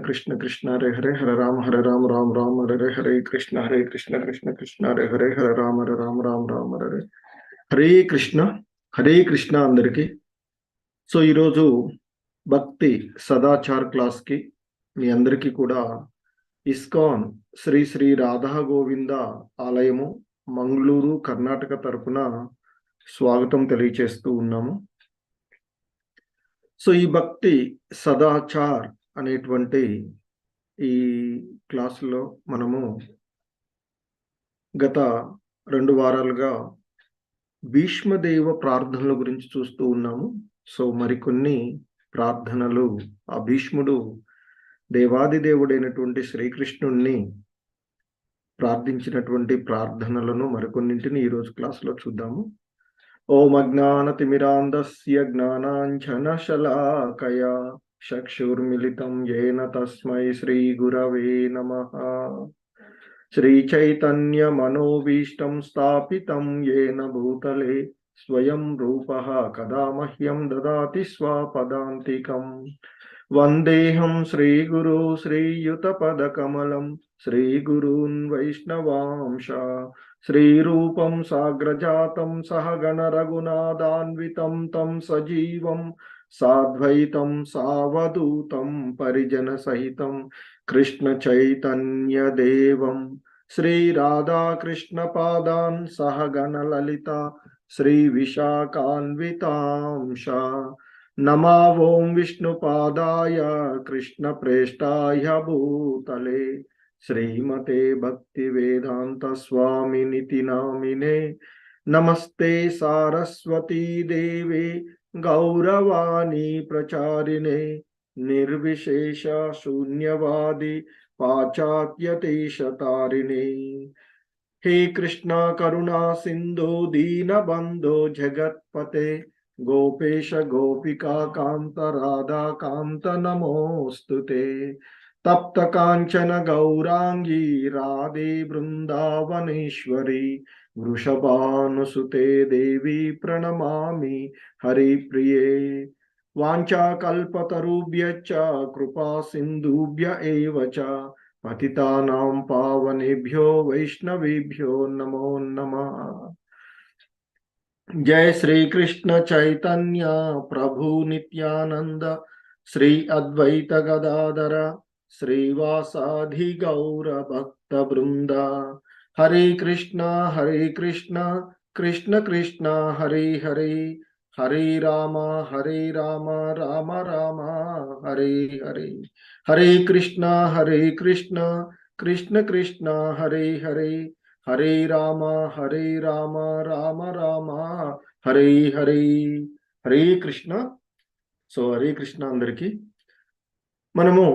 कृष्ण कृष्ण हरे हरे हरे राम राम हरे हरे कृष्ण कृष्ण कृष्ण हरे हरे राम राम हरे హరే కృష్ణ హరే కృష్ణ అందరికి. సో ఈరోజు భక్తి సదాచార్ క్లాస్కి మీ అందరికీ కూడా ఇస్కాన్ శ్రీ శ్రీ రాధా గోవింద ఆలయము మంగళూరు కర్ణాటక తరపున స్వాగతం తెలియచేస్తూ ఉన్నాము. సో ఈ భక్తి సదాచార్ అనేటువంటి ఈ క్లాసులో మనము గత 2 వారాలుగా భీష్మదేవ ప్రార్థనల గురించి చూస్తూ ఉన్నాము. సో మరికొన్ని ప్రార్థనలు ఆ భీష్ముడు దేవాది దేవుడైనటువంటి శ్రీకృష్ణుణ్ణి ప్రార్థించినటువంటి ప్రార్థనలను మరికొన్నింటిని ఈరోజు క్లాసులో చూద్దాము. ఓం అజ్ఞానతిమిరాంధస్య జ్ఞానాంజనశలాకయా చక్షుర్మిలితం యేన తస్మై శ్రీ గురవే నమః. శ్రీ చైతన్య మనోభీష్టం స్థాపితం యేన భూతలే స్వయం రూపః కదా మహ్యం దదాతి స్వపదాంతికం. వందేహం శ్రీ గురు శ్రీయుతపదకమలం శ్రీ గురూన్ వైష్ణవాంశ శ్రీరూపం సాగ్రజాతం సహగణ రఘునాథాన్వితం తం సజీవం సాద్వైతం సావధూతం పరిజన సహితం కృష్ణ చైతన్య దేవం శ్రీ రాధా కృష్ణ పాదాన్ సహగణ లలిత శ్రీ విశాఖాన్వితాంశ. నమా ఓం విష్ణుపాదాయ కృష్ణ ప్రేష్టాయ భూతలే శ్రీమతే భక్తి వేదాంత స్వామినితి నామినే. నమస్తే సారస్వతీ దేవే గౌరవాణి ప్రచారిణే నిర్విశేష శూన్యవాది పాశ్చాత్యదేశతారిణే. హే కృష్ణ కరుణా సింధు దీనబంధో జగత్పతే గోపేశ గోపికా కాంత రాధా కాంత నమోస్తుతే. తప్త కాంచన గౌరాంగీ రాధే బృందావనేశ్వరి వృషభానుసుతే దేవి ప్రణమామి హరిప్రియే. వాంఛాకల్పతరుభ్యశ్చ కృపా సింధుభ్య ఏవ చ పతితానాం పావనేభ్యో వైష్ణవేభ్యో నమో నమః. జయ శ్రీ కృష్ణ చైతన్య ప్రభు నిత్యానంద శ్రీ అద్వైత గదాధర శ్రీవాసాధి గౌర భక్త బృంద. హరే కృష్ణ కృష్ణ కృష్ణ హరే హరే హరే రామ రామ రామ హరే హరే. హరే కృష్ణ కృష్ణ కృష్ణ హరే హరే హరే రామ రామ రామ హరే హరే. హరే కృష్ణ. సో హరే కృష్ణ అందరికీ. మనము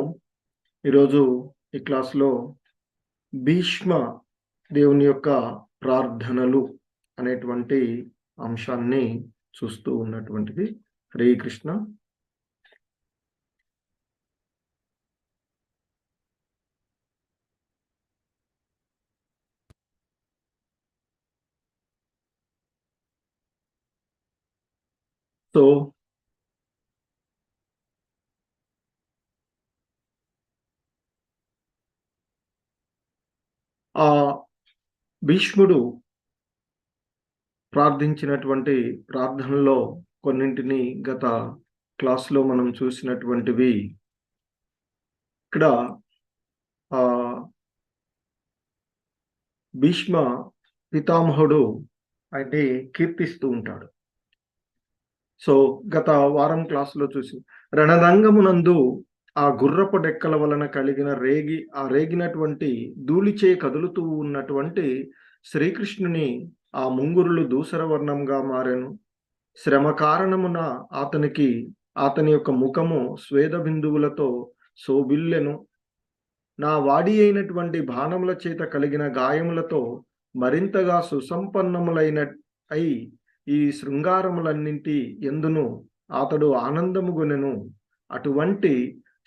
ఈరోజు ఈ క్లాస్లో భీష్మ దేవుని యొక్క ప్రార్థనలు అనేటువంటి అంశాన్ని చూస్తూ ఉన్నటువంటిది. హరే కృష్ణ. సో ఆ భీష్ముడు ప్రార్థించినటువంటి ప్రార్థనలో కొన్నింటిని గత క్లాస్లో మనం చూసినటువంటివి ఇక్కడ భీష్మ పితామహుడు ఆయన్ని కీర్తిస్తూ ఉంటాడు. సో గత వారం క్లాసులో చూసి రణరంగమునందు ఆ గుర్రపు డెక్కల వలన కలిగిన రేగినటువంటి ధూళిచే కదులుతూ ఉన్నటువంటి శ్రీకృష్ణుని ఆ ముంగురులు దూసర వర్ణంగా మారెను. శ్రమ కారణమున అతని యొక్క ముఖము స్వేద బిందువులతో శోభిల్లెను. నా వాడి అయినటువంటి బాణముల చేత కలిగిన గాయములతో మరింతగా సుసంపన్నములైన అయి ఈ శృంగారములన్నింటి ఎందును అతడు ఆనందముగొనెను. అటువంటి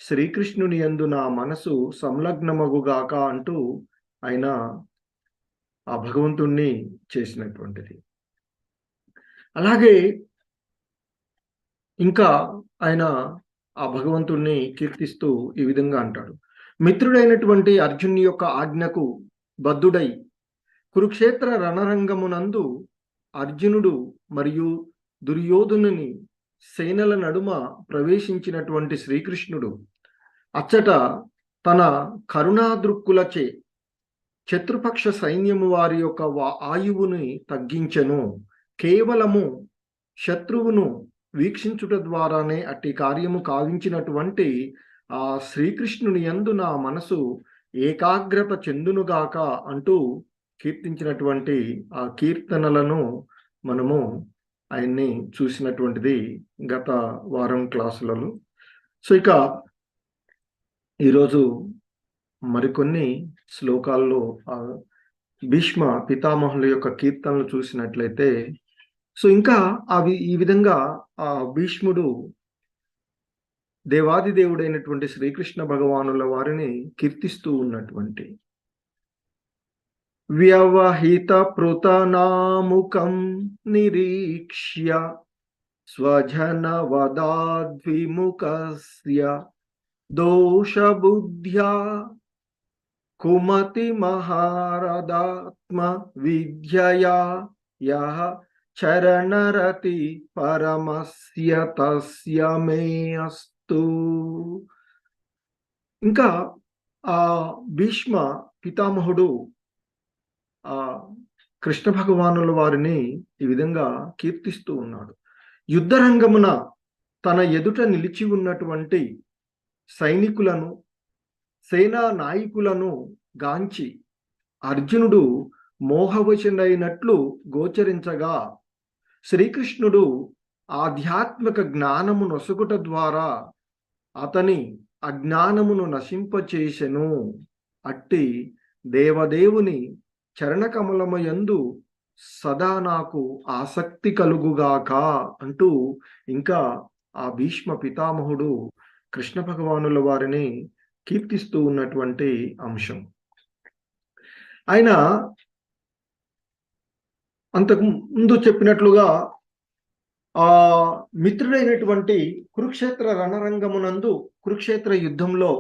శ్రీకృష్ణుని యందు నా మనసు సంలగ్నమగుగాక అంటూ ఆయన ఆ భగవంతుణ్ణి చేసినటువంటిది. అలాగే ఇంకా ఆయన ఆ భగవంతుణ్ణి కీర్తిస్తూ ఈ విధంగా అంటాడు. మిత్రుడైనటువంటి అర్జునుని యొక్క ఆజ్ఞకు బద్ధుడై కురుక్షేత్ర రణరంగమునందు అర్జునుడు మరియు దుర్యోధనుని సేనల నడుమ ప్రవేశించినటువంటి శ్రీకృష్ణుడు అచ్చట తన కరుణాదృక్కులచే శత్రుపక్ష సైన్యము వారి యొక్క ఆయువుని తగ్గించెను. కేవలము శత్రువును వీక్షించుట ద్వారానే అట్టి కార్యము కావించినటువంటి ఆ శ్రీకృష్ణుని యందు నా మనసు ఏకాగ్రత చెందునుగాక అంటూ కీర్తించినటువంటి ఆ కీర్తనలను మనము ఆయన్ని చూసినటువంటిది గత వారం క్లాసులలో. సో ఇక ఈరోజు మరికొన్ని శ్లోకాల్లో భీష్మ పితామహుల యొక్క కీర్తనలు చూసినట్లయితే, సో ఇంకా ఈ విధంగా ఆ భీష్ముడు దేవాది దేవుడైనటువంటి శ్రీకృష్ణ భగవానుల వారిని కీర్తిస్తూ ఉన్నటువంటి వ్యవహిత పృతనాముకం నిరీక్ష్య స్వజన వదాద్విముఖస్య దోషబుద్ధ్యా కుమతి మహారదాత్మ విద్యయా యః చరణరతి పరమస్య తస్య మే అస్తు. ఇంకా ఆ భీష్మ పితామహుడు ఆ కృష్ణ భగవానుల వారిని ఈ విధంగా కీర్తిస్తూ ఉన్నాడు. యుద్ధరంగమున తన ఎదుట నిలిచి ఉన్నటువంటి సైనికులను, సేనా నాయకులను గాంచి అర్జునుడు మోహవశుడైనట్లు గోచరించగా శ్రీకృష్ణుడు ఆధ్యాత్మిక జ్ఞానము నొసగుట ద్వారా అతని అజ్ఞానమును నశింపచేసెను. అట్టి దేవదేవుని చరణకమలమయందు సదా నాకు ఆసక్తి కలుగుగాక అంటూ ఇంకా ఆ భీష్మ పితామహుడు కృష్ణ భగవానుల వారిని కీర్తిస్తూ ఉన్నటువంటి అంశం. ఆయన అంతకు ముందు చెప్పినట్లుగా ఆ మిత్రుడైనటువంటి కురుక్షేత్ర రణరంగమునందు కురుక్షేత్ర యుద్ధంలో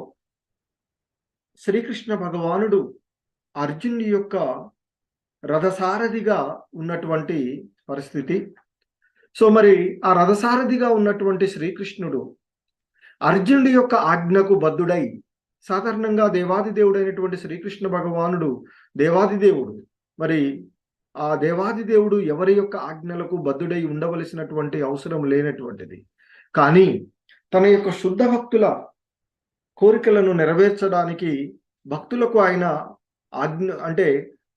శ్రీకృష్ణ భగవానుడు అర్జునుడి యొక్క రథసారథిగా ఉన్నటువంటి పరిస్థితి. సో మరి ఆ రథసారథిగా ఉన్నటువంటి శ్రీకృష్ణుడు అర్జునుడి యొక్క ఆజ్ఞకు బద్ధుడై, సాధారణంగా దేవాది దేవుడైనటువంటి శ్రీకృష్ణ భగవానుడు దేవాది దేవుడు, మరి ఆ దేవాది దేవుడు ఎవరి యొక్క ఆజ్ఞలకు బద్ధుడై ఉండవలసినటువంటి అవసరం లేనటువంటిది. కానీ తన యొక్క శుద్ధ భక్తుల కోరికలను నెరవేర్చడానికి భక్తులకు ఆయన ఆజ్ఞ అంటే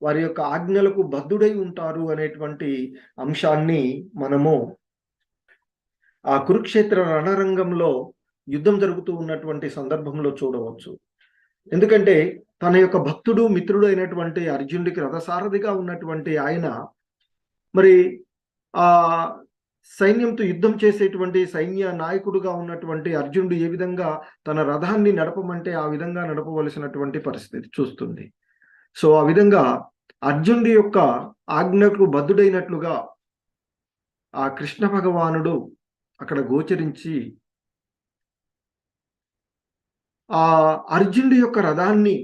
వారి యొక్క ఆజ్ఞలకు బద్ధుడై ఉంటారు అనేటువంటి అంశాన్ని మనము ఆ కురుక్షేత్ర రణరంగంలో యుద్ధం జరుగుతూ ఉన్నటువంటి సందర్భంలో చూడవచ్చు. ఎందుకంటే తన యొక్క భక్తుడు మిత్రుడు అయినటువంటి అర్జునుడికి రథసారథిగా ఉన్నటువంటి ఆయన మరి ఆ సైన్యంతో యుద్ధం చేసేటువంటి సైన్య నాయకుడుగా ఉన్నటువంటి అర్జునుడు ఏ విధంగా తన రథాన్ని నడపమంటే ఆ విధంగా నడపవలసినటువంటి పరిస్థితి చూస్తుంది. సో ఆ విధంగా అర్జునుడి యొక్క ఆజ్ఞకు బద్ధుడైనట్లుగా ఆ కృష్ణ భగవానుడు అక్కడ గోచరించి ఆ అర్జునుడి యొక్క రథాన్ని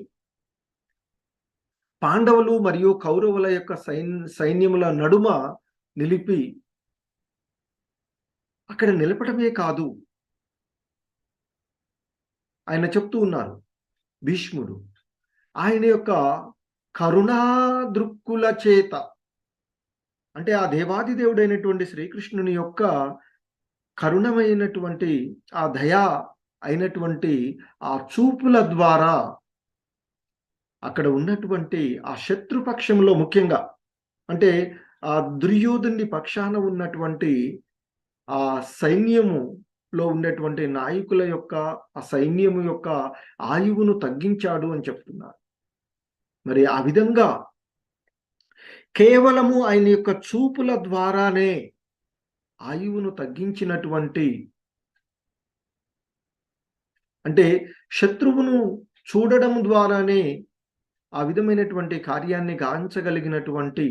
పాండవులు మరియు కౌరవుల యొక్క సైన్యముల నడుమ నిలిపి అక్కడ నిలపడమే కాదు, ఆయన చెప్తూ ఉన్నారు భీష్ముడు ఆయన యొక్క కరుణా దృక్కుల చేత, అంటే ఆ దేవాది దేవుడైనటువంటి శ్రీకృష్ణుని యొక్క కరుణమైనటువంటి ఆ దయా అయినటువంటి ఆ చూపుల ద్వారా అక్కడ ఉన్నటువంటి ఆ శత్రుపక్షంలో, ముఖ్యంగా అంటే ఆ దుర్యోధనుడి పక్షాన ఉన్నటువంటి ఆ సైన్యములో ఉన్నటువంటి నాయకుల యొక్క ఆ సైన్యము యొక్క ఆయువును తగ్గించాడు అని చెప్తున్నారు. మరి ఆ విధంగా కేవలము ఆయన యొక్క చూపుల ద్వారానే ఆయువును తగ్గించినటువంటి, అంటే శత్రువును చూడడం ద్వారానే ఆ విధమైనటువంటి కార్యాన్ని గాంచగలిగినటువంటి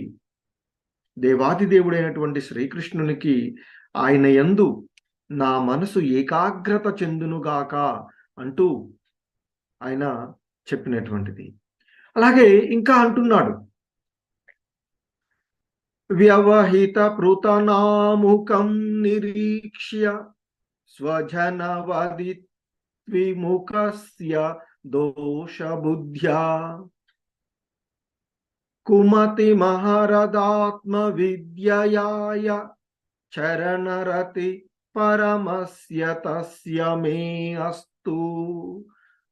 దేవాది దేవుడైనటువంటి శ్రీకృష్ణునికి ఆయన యందు నా మనసు ఏకాగ్రత చెందునుగాక అంటూ ఆయన చెప్పినటువంటిది. అలాగే ఇంకా అంటున్నాడు, వ్యవహిత పృతనాముఖం నిరీక్ష్య స్వజనవది విముఖస్య దోషబుద్ధ్యా కుమతి మహరదాత్మ విద్యయాయ చరణరతి పరమస్య తస్య మే అస్తు.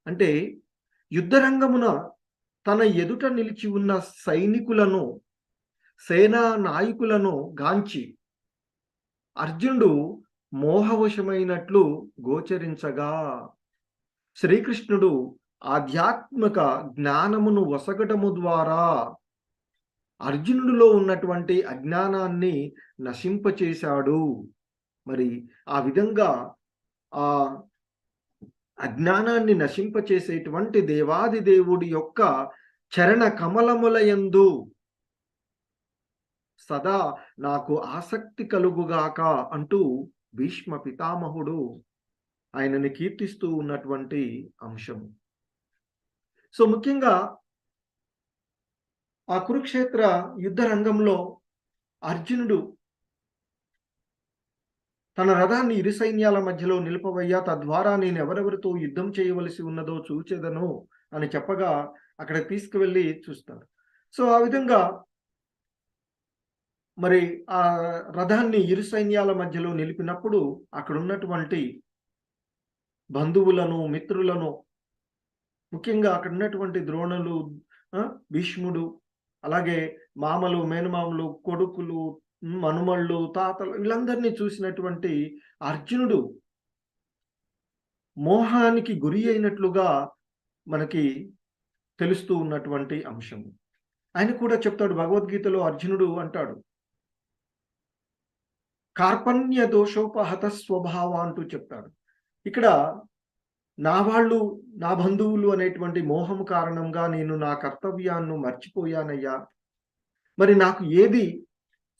అంటే యుద్ధరంగమున తన ఎదుట నిలిచి ఉన్న సైనికులను, సేనా నాయకులను గాంచి అర్జునుడు మోహవశమైనట్లు గోచరించగా శ్రీకృష్ణుడు ఆధ్యాత్మిక జ్ఞానమును వసగటము ద్వారా అర్జునుడిలో ఉన్నటువంటి అజ్ఞానాన్ని నశింపచేశాడు. మరి ఆ విధంగా ఆ అజ్ఞానాన్ని నశింపచేసేటువంటి దేవాది దేవుడి యొక్క చరణ కమలములయందు సదా నాకు ఆసక్తి కలుగుగాక అంటూ భీష్మ పితామహుడు ఆయనని కీర్తిస్తూ ఉన్నటువంటి అంశము. సో ముఖ్యంగా ఆ కురుక్షేత్ర యుద్ధ రంగంలో అర్జునుడు తన రథాన్ని ఇరు సైన్యాల మధ్యలో నిలుపవయ్యా, తద్వారా నేను ఎవరెవరితో యుద్ధం చేయవలసి ఉన్నదో చూచెదను అని చెప్పగా అక్కడ తీసుకువెళ్ళి చూస్తాడు. సో ఆ విధంగా మరి ఆ రథాన్ని ఇరు సైన్యాల మధ్యలో నిలిపినప్పుడు అక్కడ ఉన్నటువంటి బంధువులను, మిత్రులను, ముఖ్యంగా అక్కడ ఉన్నటువంటి ద్రోణులు, భీష్ముడు, అలాగే మామలు, మేనమామలు, కొడుకులు, మనుమళ్ళు, తాతలు, వీళ్ళందరినీ చూసినటువంటి అర్జునుడు మోహానికి గురి అయినట్లుగా మనకి తెలుస్తూ ఉన్నటువంటి అంశం. ఆయన కూడా చెప్తాడు, భగవద్గీతలో అర్జునుడు అంటాడు, కార్పణ్య దోషోపహత స్వభావ అంటూ చెప్తాడు. ఇక్కడ నా వాళ్ళు, నా బంధువులు అనేటువంటి మోహం కారణంగా నేను నా కర్తవ్యాన్ని మర్చిపోయానయ్యా. మరి నాకు ఏది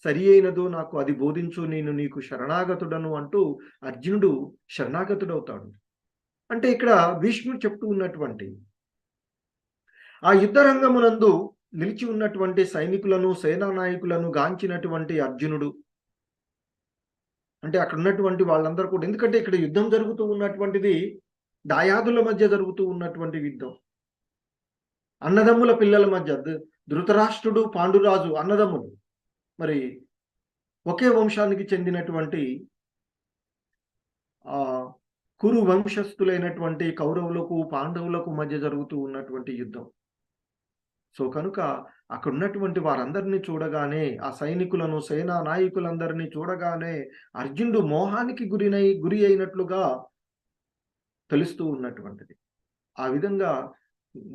సరి అయినదో నాకు అది బోధించు, నేను నీకు శరణాగతుడను అంటూ అర్జునుడు శరణాగతుడవుతాడు. అంటే ఇక్కడ భీష్ముడు చెప్తూ ఉన్నటువంటి ఆ యుద్ధ రంగమునందు నిలిచి ఉన్నటువంటి సైనికులను, సేనా నాయకులను గాంచినటువంటి అర్జునుడు, అంటే అక్కడ ఉన్నటువంటి వాళ్ళందరూ కూడా, ఎందుకంటే ఇక్కడ యుద్ధం జరుగుతూ ఉన్నటువంటిది దాయాదుల మధ్య జరుగుతూ ఉన్నటువంటి యుద్ధం, అన్నదమ్ముల పిల్లల మధ్య. ధృతరాష్ట్రుడు, పాండురాజు అన్నదమ్ములు, మరి ఒకే వంశానికి చెందినటువంటి ఆ కురు వంశస్థులైనటువంటి కౌరవులకు, పాండవులకు మధ్య జరుగుతూ ఉన్నటువంటి యుద్ధం. సో కనుక అక్కడ ఉన్నటువంటి వారందరినీ చూడగానే, ఆ సైనికులను, సేనా నాయకులందరినీ చూడగానే అర్జునుడు మోహానికి గురి అయినట్లుగా తెలుస్తూ ఉన్నటువంటిది. ఆ విధంగా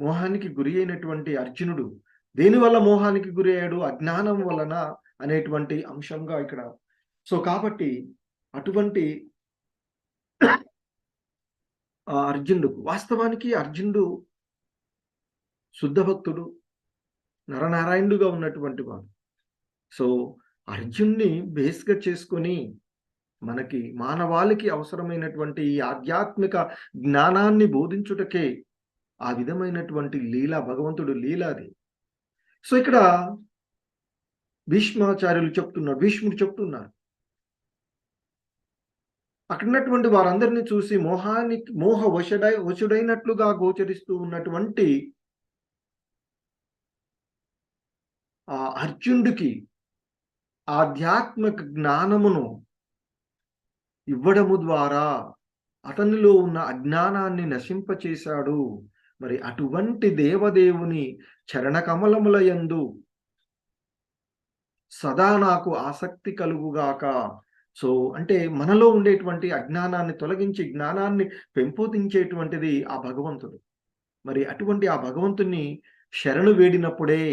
మోహానికి గురి అయినటువంటి అర్జునుడు దేనివల్ల మోహానికి గురి అయ్యాడు? అజ్ఞానం వలన అనేటువంటి అంశంగా ఇక్కడ. సో కాబట్టి అటువంటి అర్జునుడు, వాస్తవానికి అర్జునుడు శుద్ధ భక్తుడు, నరనారాయణుడుగా ఉన్నటువంటి వాడు. సో అర్జున్ని బేస్గా చేసుకొని మనకి మానవాళికి అవసరమైనటువంటి ఈ ఆధ్యాత్మిక జ్ఞానాన్ని బోధించుటకే ఆ విధమైనటువంటి లీల, భగవంతుడు లీల అది. సో ఇక్కడ భీష్ముడు చెప్తున్నారు, అక్కడ ఉన్నటువంటి వారందరినీ చూసి మోహ వశుడైనట్లుగా గోచరిస్తూ ఉన్నటువంటి ఆ అర్జునుడికి ఆధ్యాత్మిక జ్ఞానమును ఇవ్వడము ద్వారా అతనిలో ఉన్న అజ్ఞానాన్ని నశింపచేశాడు. మరి అటువంటి దేవదేవుని చరణకమలముల యందు సదా నాకు ఆసక్తి కలుగుగాక. సో అంటే మనలో ఉండేటువంటి అజ్ఞానాన్ని తొలగించి జ్ఞానాన్ని పెంపొందించేటువంటిది ఆ భగవంతుడు. మరి అటువంటి ఆ భగవంతుని శరణు వేడినప్పుడే,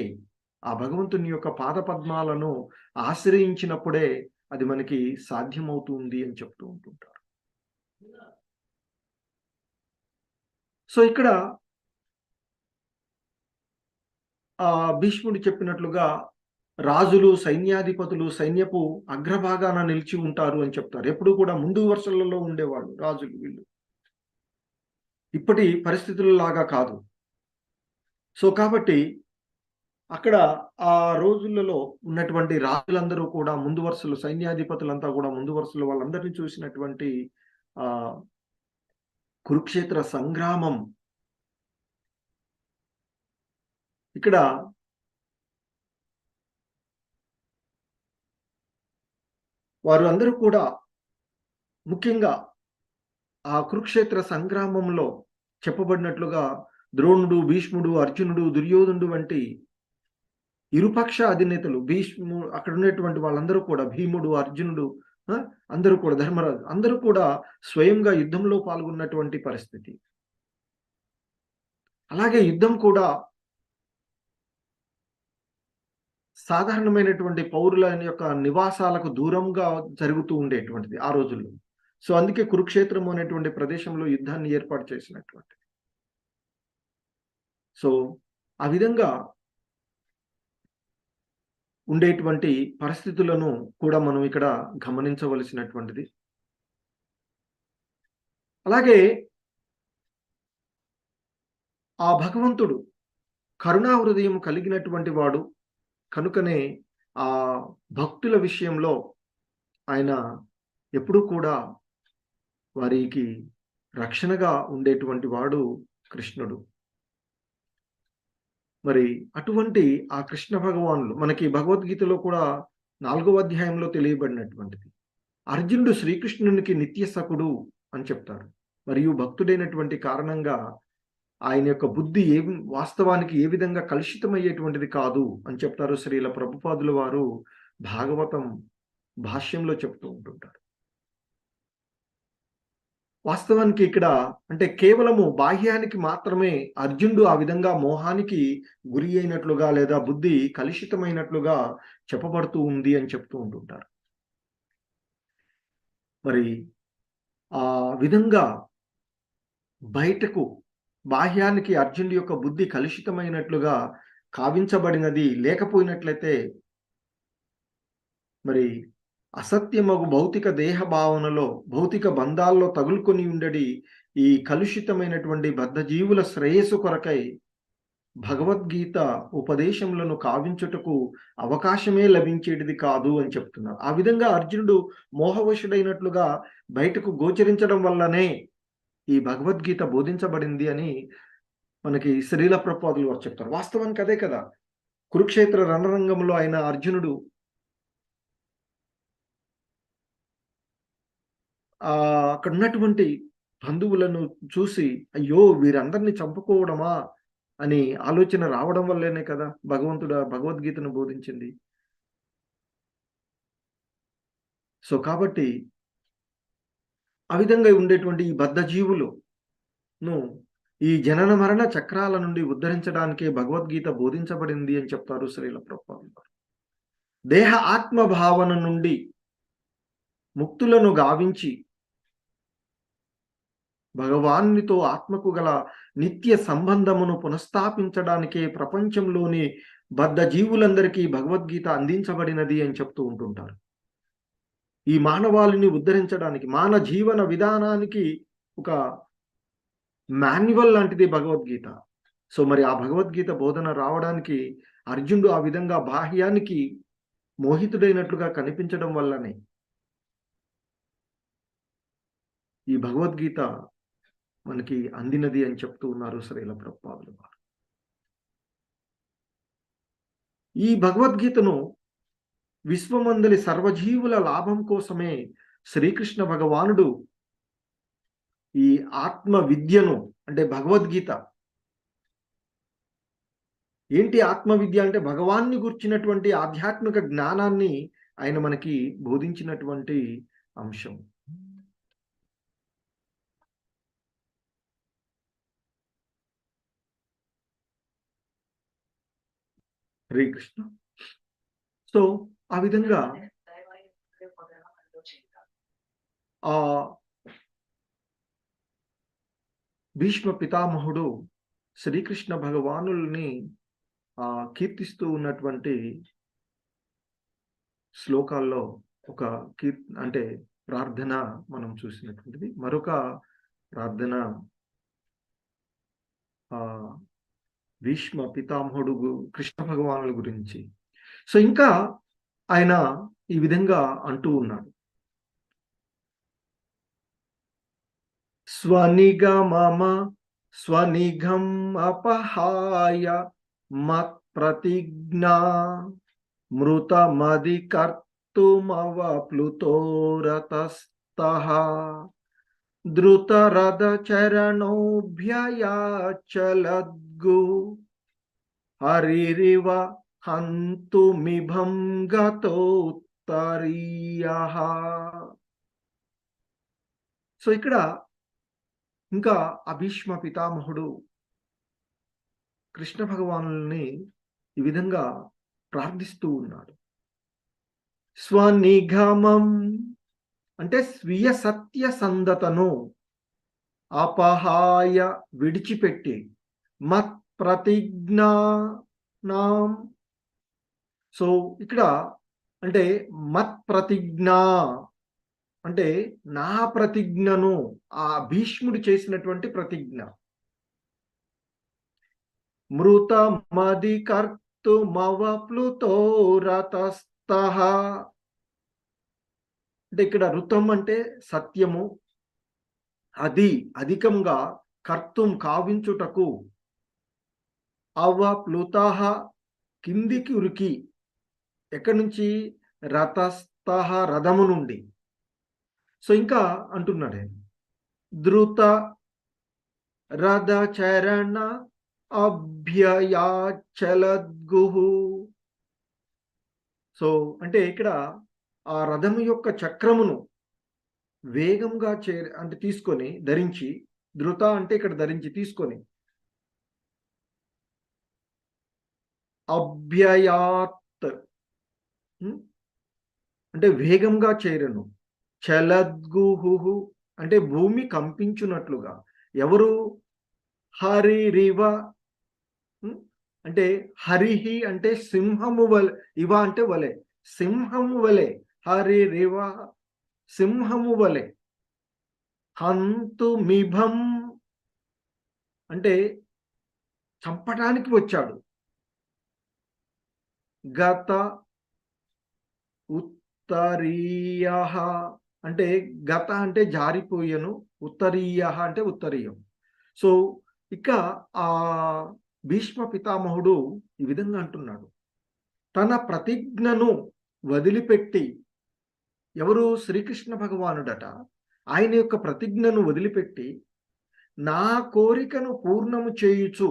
ఆ భగవంతుని యొక్క పాద పద్మాలను ఆశ్రయించినప్పుడే అది మనకి సాధ్యమవుతుంది అని చెప్తూ ఉంటుంటారు. సో ఇక్కడ భీష్ముడు చెప్పినట్లుగా రాజులు, సైన్యాధిపతులు సైన్యపు అగ్రభాగాన నిలిచి ఉంటారు అని చెప్తారు. ఎప్పుడు కూడా ముందు వరుసలలో ఉండేవాళ్ళు రాజులు వీళ్ళు. ఇప్పటి పరిస్థితులలాగా కాదు. సో, కాబట్టి అక్కడ ఆ రోజులలో ఉన్నటువంటి రాజులందరూ కూడా ముందు వరుసలో, సైన్యాధిపతులంతా కూడా ముందు వరుసలో వాళ్ళందరిని చూసినటువంటి ఆహ్, కురుక్షేత్ర సంగ్రామం ఇక్కడ వారు అందరూ కూడా ముఖ్యంగా ఆ కురుక్షేత్ర సంగ్రామంలో చెప్పబడినట్లుగా ద్రోణుడు, భీష్ముడు, అర్జునుడు, దుర్యోధనుడు వంటి ఇరుపక్ష అధినేతలు, అక్కడ ఉన్నటువంటి వాళ్ళందరూ కూడా, భీముడు, అర్జునుడు, ఆ! అందరూ కూడా, ధర్మరాజు అందరూ కూడా స్వయంగా యుద్ధంలో పాల్గొన్నటువంటి పరిస్థితి. అలాగే యుద్ధం కూడా సాధారణమైనటువంటి పౌరుల యొక్క నివాసాలకు దూరంగా జరుగుతూ ఉండేటువంటిది ఆ రోజుల్లో. సో, అందుకే కురుక్షేత్రం అనేటువంటి ప్రదేశంలో యుద్ధాన్ని ఏర్పాటు చేసినటువంటిది. సో, ఆ విధంగా ఉండేటువంటి పరిస్థితులను కూడా మనం ఇక్కడ గమనించవలసినటువంటిది. అలాగే ఆ భగవంతుడు కరుణా హృదయం కలిగినటువంటి వాడు కనుకనే ఆ భక్తుల విషయంలో ఆయన ఎప్పుడూ కూడా వారికి రక్షణగా ఉండేటువంటి వాడు కృష్ణుడు. మరి అటువంటి ఆ కృష్ణ భగవానులు మనకి భగవద్గీతలో కూడా 4వ అధ్యాయంలో తెలియబడినటువంటిది. అర్జునుడు శ్రీకృష్ణునికి నిత్య సఖుడు అని చెప్తారు. మరియు భక్తుడైనటువంటి కారణంగా ఆయన యొక్క బుద్ధి వాస్తవానికి ఏ విధంగా కలుషితమయ్యేటువంటిది కాదు అని చెప్తారు శ్రీల ప్రభుపాదుల వారు భాగవతం భాష్యంలో చెప్తూ ఉంటుంటారు. వాస్తవానికి ఇక్కడ అంటే కేవలము బాహ్యానికి మాత్రమే అర్జునుడు ఆ విధంగా మోహానికి గురి అయినట్లుగా లేదా బుద్ధి కలుషితమైనట్లుగా చెప్పబడుతూ ఉంది అని చెప్తూ ఉంటుంటారు. మరి ఆ విధంగా బయటకు బాహ్యానికి అర్జునుడి యొక్క బుద్ధి కలుషితమైనట్లుగా కావించబడినది లేకపోయినట్లయితే మరి అసత్యమగు భౌతిక దేహ భావనలో, భౌతిక బంధాల్లో తగులుకొని ఉండడి ఈ కలుషితమైనటువంటి బద్ధజీవుల శ్రేయస్సు కొరకై భగవద్గీత ఉపదేశములను కావించుటకు అవకాశమే లభించేటిది కాదు అని చెప్తున్నారు. ఆ విధంగా అర్జునుడు మోహవశుడైనట్లుగా బయటకు గోచరించడం వల్లనే ఈ భగవద్గీత బోధించబడింది అని మనకి శ్రీల ప్రభుపాదులు వారు చెప్తారు. వాస్తవానికి అదే కదా! కురుక్షేత్ర రణరంగంలో ఆయన అర్జునుడు అక్కడున్నటువంటి బంధువులను చూసి, అయ్యో! వీరందరిని చంపుకోవడమా అని ఆలోచన రావడం వల్లేనే కదా భగవంతుడు ఆ భగవద్గీతను బోధించింది. సో, కాబట్టి ఆ విధంగా ఉండేటువంటి ఈ బద్ధజీవులును ఈ జనన మరణ చక్రాల నుండి ఉద్ధరించడానికే భగవద్గీత బోధించబడింది అని చెప్తారు శ్రీల ప్రభుపాదులు వారు. దేహ ఆత్మ భావన నుండి ముక్తులను గావించి భగవానునితో ఆత్మకు గల నిత్య సంబంధమును పునఃస్థాపించడానికే ప్రపంచంలోని బద్ధ జీవులందరికీ భగవద్గీత అందించబడినది అని చెప్తూ ఉంటుంటారు. ఈ మానవాళిని ఉద్ధరించడానికి, జీవన విధానానికి ఒక మాన్యువల్ లాంటిది భగవద్గీత. సో, మరి ఆ భగవద్గీత బోధన రావడానికి అర్జునుడు ఆ విధంగా బాహ్యానికి మోహితుడైనట్లుగా కనిపించడం వల్లనే ఈ భగవద్గీత మనకి అందినది అని చెప్తూ ఉన్నారు శ్రీల ప్రభుపాదులు వారు. ఈ భగవద్గీతను విశ్వమందలి సర్వజీవుల లాభం కోసమే శ్రీకృష్ణ భగవానుడు ఈ ఆత్మ విద్యను అంటే భగవద్గీత ఏంటి ఆత్మ విద్య అంటే భగవాన్ని గుర్చినటువంటి ఆధ్యాత్మిక జ్ఞానాన్ని ఆయన మనకి బోధించినటువంటి అంశం. హరే కృష్ణ. సో, ఆ విధంగా భీష్మ పితామహుడు శ్రీకృష్ణ భగవానుల్ని కీర్తిస్తూ ఉన్నటువంటి శ్లోకాల్లో ఒక అంటే ప్రార్థన మనం చూసినటువంటిది. మరొక ప్రార్థన భీష్మ పితామహుడు కృష్ణ భగవానుల గురించి. సో ఇంకా ఆయన ఈ విధంగా అంటూ ఉన్నాడు. స్వనిగం అపహాయ మత్ప్రతిజ్ఞా మృతమధికర్తుమవప్లుతోరతస్తః ద్రుతరథచరణోభ్యయాచలద్గు హరిరివ హంతుమిభం గతోత్తరీయః. సో ఇక్కడ ఇంకా భీష్మ పితామహుడు కృష్ణ భగవానుల్ని ఈ విధంగా ప్రార్థిస్తూ ఉన్నాడు. స్వనిగమం అంటే స్వీయ సత్యసంధతను అపహాయ విడిచిపెట్టి మత్ ప్రతిజ్ఞానాం. సో ఇక్కడ అంటే మత్ ప్రతిజ్ఞ అంటే నా ప్రతిజ్ఞను, ఆ భీష్ముడు చేసినటువంటి ప్రతిజ్ఞ. మృతమధికర్తుమవప్లుతోరతస్తః అంటే ఇక్కడ ఋతం అంటే సత్యము, అది అధికంగా, కర్తుం కావించుటకు, అవప్లుతః కిందికి ఉరికి, ఎక్కడి నుంచి? రతస్తః రథము నుండి. సో ఇంకా అంటున్నాడు ద్రుత రథచరణ అభ్యయాచలద్గుహు. సో అంటే ఇక్కడ ఆ రథము యొక్క చక్రమును వేగంగా అంటే తీసుకొని ధరించి, ధృత అంటే ఇక్కడ ధరించి తీసుకొని, అభ్యయాత్ అంటే వేగంగా చేరను, చలద్గుహు అంటే భూమి కంపించున్నట్లుగా. ఎవరు? హరిరివ అంటే హరిహి అంటే సింహము వలె, ఇవ అంటే వలె, సింహము వలె, హరిరివ సింహము వలె, హంతుమిభం అంటే చంపడానికి వచ్చాడు, గత ఉత్తరీయః అంటే గత అంటే జారిపోయెను, ఉత్తరీయః అంటే ఉత్తరీయం. సో ఇక ఆ భీష్మ పితామహుడు ఈ విధంగా అంటున్నాడు, తన ప్రతిజ్ఞను వదిలిపెట్టి, ఎవరు? శ్రీకృష్ణ భగవానుడట. ఆయన యొక్క ప్రతిజ్ఞను వదిలిపెట్టి నా కోరికను పూర్ణము చేయుచు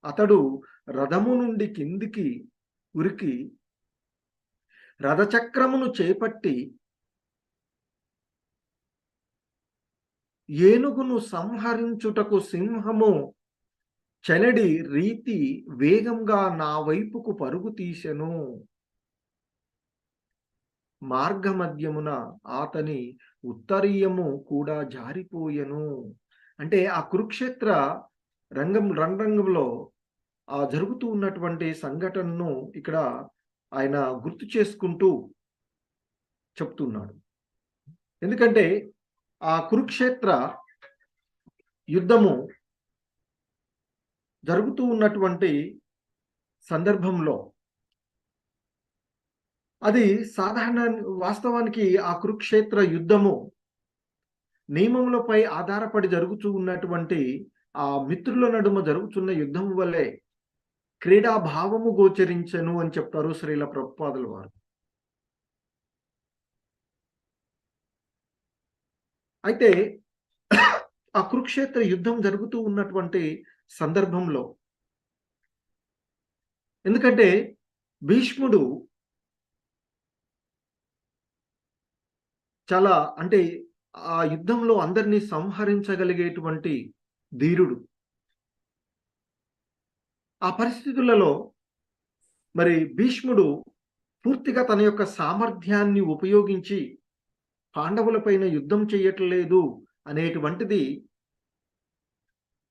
అతడు రథము నుండి కిందికి ఉరికి రథచక్రమును చేపట్టి ఏనుగును సంహరించుటకు సింహము చెలడి రీతి వేగంగా నా వైపుకు పరుగు తీసెను. మార్గమధ్యమున అతని ఉత్తరీయము కూడా జారిపోయెను. అంటే ఆ కురుక్షేత్ర రణరంగంలో జరుగుతూ ఉన్నటువంటి సంఘటనను ఇక్కడ ఆయన గుర్తు చేసుకుంటూ చెప్తున్నాడు. ఎందుకంటే ఆ కురుక్షేత్ర యుద్ధము జరుగుతూ ఉన్నటువంటి సందర్భంలో అది వాస్తవానికి ఆ కురుక్షేత్ర యుద్ధము నియమములపై ఆధారపడి జరుగుతూ ఉన్నటువంటి ఆ మిత్రుల నడుమ జరుగుతున్న యుద్ధం వల్లే క్రీడా భావము గోచరించెను అని చెప్తారు శ్రీల ప్రభుపాదుల వారు. అయితే ఆ కురుక్షేత్ర యుద్ధం జరుగుతూ ఉన్నటువంటి సందర్భంలో, ఎందుకంటే భీష్ముడు చాలా అంటే ఆ యుద్ధంలో అందరినీ సంహరించగలిగేటువంటి ధీరుడు. ఆ పరిస్థితులలో మరి భీష్ముడు పూర్తిగా తన యొక్క సామర్థ్యాన్ని ఉపయోగించి పాండవులపైన యుద్ధం చేయట్లేదు అనేటువంటిది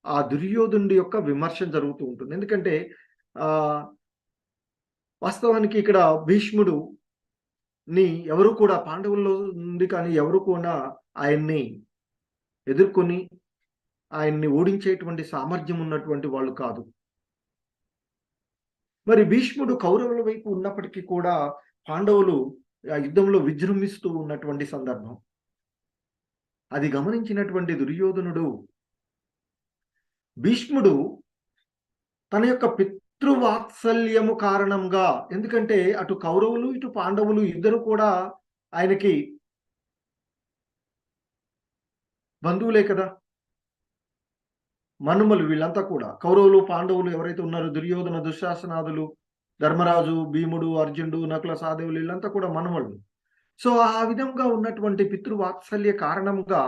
ఆ దుర్యోధనుడి యొక్క విమర్శ జరుగుతూ ఉంటుంది. ఎందుకంటే వాస్తవానికి ఇక్కడ భీష్ముడు ఎవరు కూడా పాండవుల్లో నుండి కానీ ఎవరు కూడా ఆయన్ని ఎదుర్కొని ఆయన్ని ఓడించేటువంటి సామర్థ్యం ఉన్నటువంటి వాళ్ళు కాదు. మరి భీష్ముడు కౌరవుల వైపు ఉన్నప్పటికీ కూడా పాండవులు ఆ యుద్ధంలో విజృంభిస్తూ ఉన్నటువంటి సందర్భం. అది గమనించినటువంటి దుర్యోధనుడు భీష్ముడు తన యొక్క పితృవాత్సల్యము కారణంగా, ఎందుకంటే అటు కౌరవులు ఇటు పాండవులు ఇద్దరు కూడా ఆయనకి బంధువులే కదా, మనుమలు వీళ్ళంతా కూడా. కౌరవులు పాండవులు ఎవరైతే ఉన్నారో దుర్యోధన దుశ్శాసనాదులు, ధర్మరాజు, భీముడు, అర్జునుడు, నకుల సహదేవులు వీళ్ళంతా కూడా మనుమలు. సో ఆ విధంగా ఉన్నటువంటి పితృవాత్సల్య కారణంగా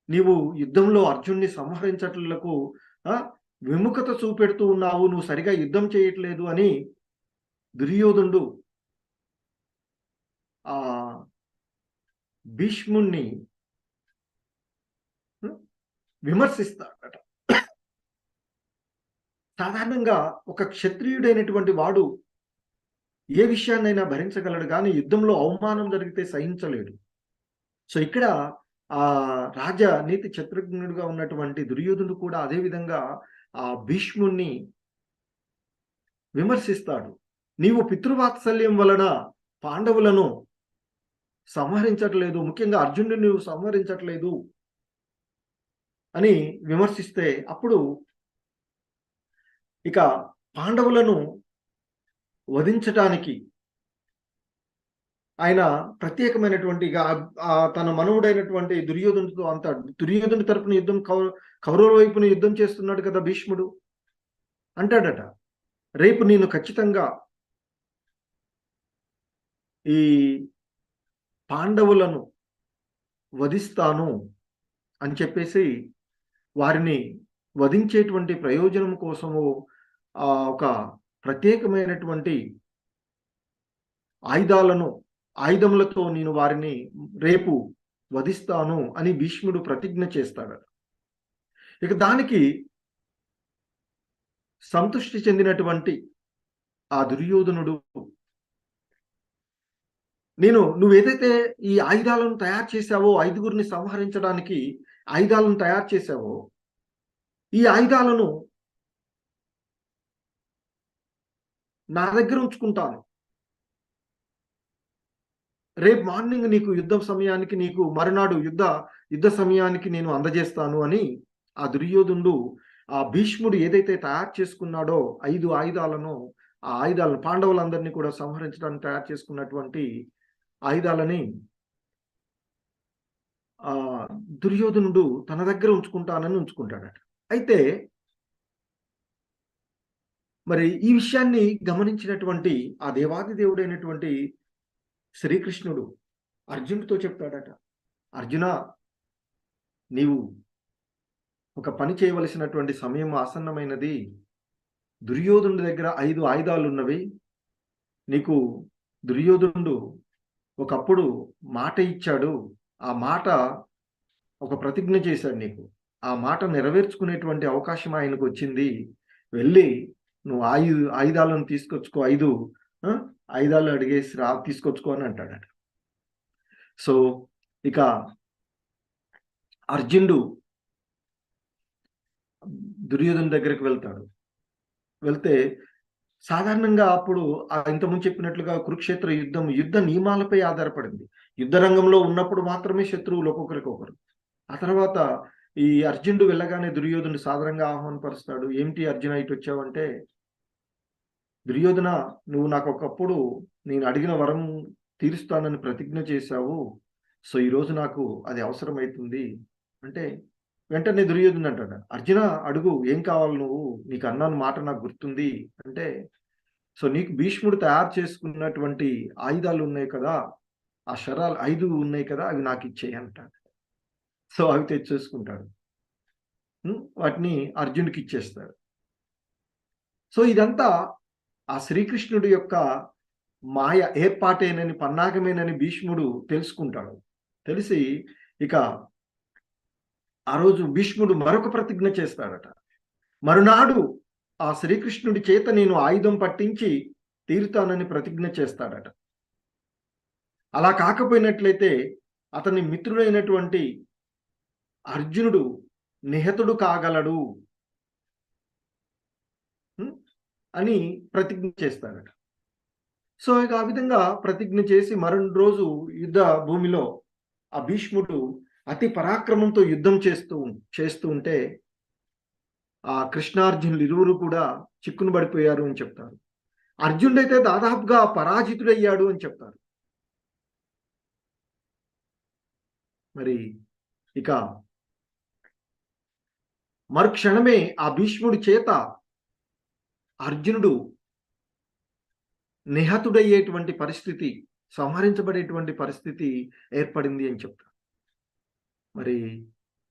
నీవు యుద్ధంలో అర్జున్ని సంహరించట్లకు విముఖత చూపెడుతూ ఉన్నావు, నువ్వు సరిగా యుద్ధం చేయట్లేదు అని దుర్యోధనుడు ఆ భీష్ముణ్ణి విమర్శిస్తాడట. సాధారణంగా ఒక క్షత్రియుడైనటువంటి వాడు ఏ విషయాన్నైనా భరించగలడు, కానీ యుద్ధంలో అవమానం జరిగితే సహించలేడు. సో ఇక్కడ ఆ నీతి చతుర్ఘ్నుడిగా ఉన్నటువంటి దుర్యోధనుడు కూడా అదే విధంగా ఆ భీష్ముణ్ణి విమర్శిస్తాడు. నీవు పితృవాత్సల్యం వలన పాండవులను సంహరించట్లేదు, ముఖ్యంగా అర్జునుడిని నువ్వు సంహరించట్లేదు అని విమర్శిస్తే, అప్పుడు ఇక పాండవులను వధించటానికి ఆయన ప్రత్యేకమైనటువంటి తన మనవుడైనటువంటి దుర్యోధనుడితో అంటాడు. దుర్యోధనుడి తరపున యుద్ధం కౌరవుల వైపున యుద్ధం చేస్తున్నాడు కదా భీష్ముడు, అంటాడట, రేపు నేను ఖచ్చితంగా ఈ పాండవులను వధిస్తాను అని చెప్పేసి వారిని వధించేటువంటి ప్రయోజనం కోసము ఒక ప్రత్యేకమైనటువంటి ఆయుధములతో నేను వారిని రేపు వధిస్తాను అని భీష్ముడు ప్రతిజ్ఞ చేస్తాడు. ఇక దానికి సంతృష్టి చెందినటువంటి ఆ దుర్యోధనుడు, నువ్వేదైతే ఈ ఆయుధాలను తయారు చేశావో, 5గురిని సంహరించడానికి ఆయుధాలను తయారు చేశావో, ఈ ఆయుధాలను నా దగ్గర ఉంచుకుంటాను, రేపు మార్నింగ్ నీకు యుద్ధం సమయానికి, నీకు మరునాడు యుద్ధ సమయానికి నేను అందజేస్తాను అని ఆ దుర్యోధనుడు ఆ భీష్ముడు ఏదైతే తయారు చేసుకున్నాడో 5 ఆయుధాలను, ఆ ఆయుధాలను పాండవులందరినీ కూడా సంహరించడానికి తయారు చేసుకున్నటువంటి ఆయుధాలని దుర్యోధనుడు తన దగ్గర ఉంచుకుంటానని ఉంచుకుంటాడట. అయితే మరి ఈ విషయాన్ని గమనించినటువంటి ఆ దేవాది దేవుడైనటువంటి శ్రీకృష్ణుడు అర్జునుడితో చెప్తాడట, అర్జున, నీవు ఒక పని చేయవలసినటువంటి సమయం ఆసన్నమైనది. దుర్యోధనుడి దగ్గర 5 ఆయుధాలు ఉన్నవి. నీకు దుర్యోధనుడు ఒకప్పుడు మాట ఇచ్చాడు, ఆ మాట ఒక ప్రతిజ్ఞ చేశాడు నీకు, ఆ మాట నెరవేర్చుకునేటువంటి అవకాశం ఆయనకు వచ్చింది. వెళ్ళి నువ్వు ఆయుధాలను తీసుకొచ్చుకో, 5 ఆయుధాలు అడిగేసి తీసుకొచ్చుకో అని అంటాడట. సో ఇక అర్జునుడు దుర్యోధను దగ్గరికి వెళ్తే సాధారణంగా అప్పుడు ఇంతకుముందు చెప్పినట్లుగా కురుక్షేత్ర యుద్ధ నియమాలపై ఆధారపడింది. యుద్ధ రంగంలో ఉన్నప్పుడు మాత్రమే శత్రువులు ఒక్కొక్కరికొకరు. ఆ తర్వాత ఈ అర్జునుడు వెళ్ళగానే దుర్యోధనుడు సాధారణంగా ఆహ్వానపరుస్తాడు. ఏమిటి అర్జున ఇటు వచ్చావంటే, దుర్యోధన, నువ్వు నాకు ఒకప్పుడు నేను అడిగిన వరం తీరుస్తానని ప్రతిజ్ఞ చేశావు, సో ఈరోజు నాకు అది అవసరమవుతుంది అంటే, వెంటనే దుర్యోధనుడు అంటాడు, అర్జున అడుగు, ఏం కావాలి, నువ్వు నీకు అన్నాను మాట నాకు గుర్తుంది అంటే, సో నీకు భీష్ముడు తయారు చేసుకున్నటువంటి ఆయుధాలు ఉన్నాయి కదా, ఆ శరాలు 5 ఉన్నాయి కదా, అవి నాకు ఇచ్చేయి అంటాడు. సో అవి తెచ్చేసుకుంటాడు, వాటిని అర్జునుడికి ఇచ్చేస్తాడు. సో ఇదంతా ఆ శ్రీకృష్ణుడి యొక్క మాయ ఏర్పాటేనని, పన్నాగమేనని భీష్ముడు తెలుసుకుంటాడు. తెలిసి ఇక ఆ రోజు భీష్ముడు మరొక ప్రతిజ్ఞ చేస్తాడట. మరునాడు ఆ శ్రీకృష్ణుడి చేత నేను ఆయుధం పట్టించి తీరుతానని ప్రతిజ్ఞ చేస్తాడట. అలా కాకపోయినట్లయితే అతని మిత్రుడైనటువంటి అర్జునుడు నిహతుడు కాగలడు అని ప్రతిజ్ఞ చేస్తాడట. సో ఇక ఆ విధంగా ప్రతిజ్ఞ చేసి మరుసటి రోజు యుద్ధ భూమిలో ఆ భీష్ముడు అతి పరాక్రమంతో యుద్ధం చేస్తూ ఉంటే ఆ కృష్ణార్జునులు ఇరువురు కూడా చిక్కును పడిపోయారు అని చెప్తారు. అర్జునుడైతే దాదాపుగా పరాజితుడయ్యాడు అని చెప్తారు. మరి ఇక మరుక్షణమే ఆ భీష్ముడి చేత అర్జునుడు నిహతుడయ్యేటువంటి పరిస్థితి, సంహరించబడేటువంటి పరిస్థితి ఏర్పడింది అని చెప్తారు. మరి